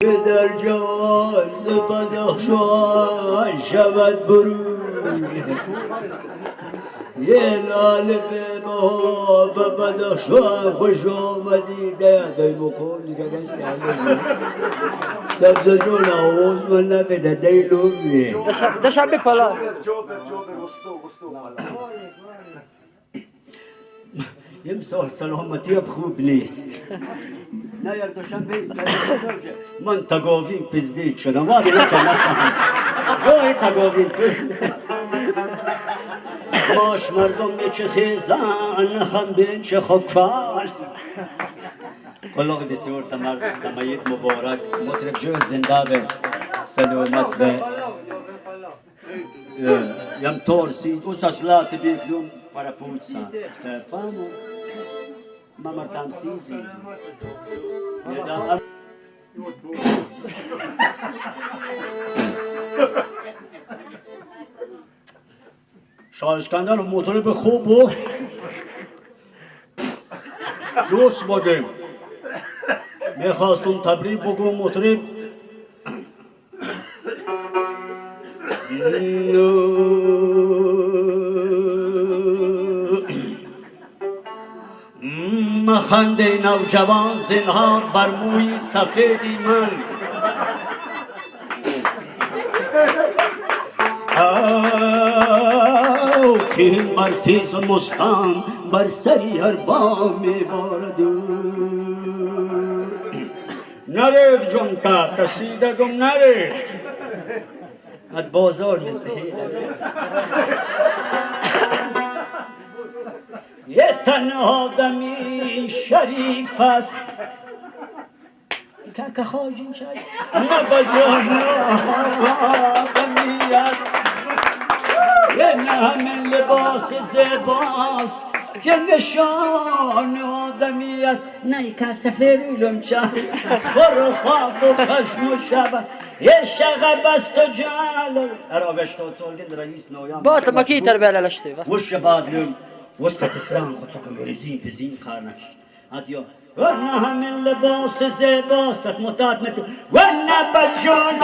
در جواز بدخشان شود برون یه لاله به ما به بدخشان خوش آمدی ده مقام دیگه دست همه سبز جون آوز من نفیده دیلوی ده شب پلا امسال سلامتی هم خوب نیست نه یک دوشنبه من تگاویم پزدید شدم وادی نکنم گاهی تگاویم ماش مردم میچه خیزن نخم بین چه خوکال قلاغ بسیار تمید مبارک مطرب جو زنده به سلامت به یم تورسید او ساسلات بیدلوم para puzza. Famo. Mamma tamsisi. شاه اسکندر مطرب خوب و دوست بودیم میخواستم تبریک بگم مطرب مخنده نوجوان زنهار بر موی سفیدی من که این برخیز و مستان بر سری هر بام میبارد نرید جمتا کسیده گم نرید اد بازار مزدهیده یه تنها آدمی شریف است که خواهیم شد نه بجان آدمی است یه نه همین لباس زیباست که نشان آدمیت نه که سفریلم چند برو خواب و خشم و شب یه شغب است و جل اراغشت و سولگین رئیس نویان با تمکی تربیه لشتی وش بعدلون وسط تسران خود سکن بریزی بزین قرنک هدیا ورنه همین لباس زیباست متعد نتو ورنه بجان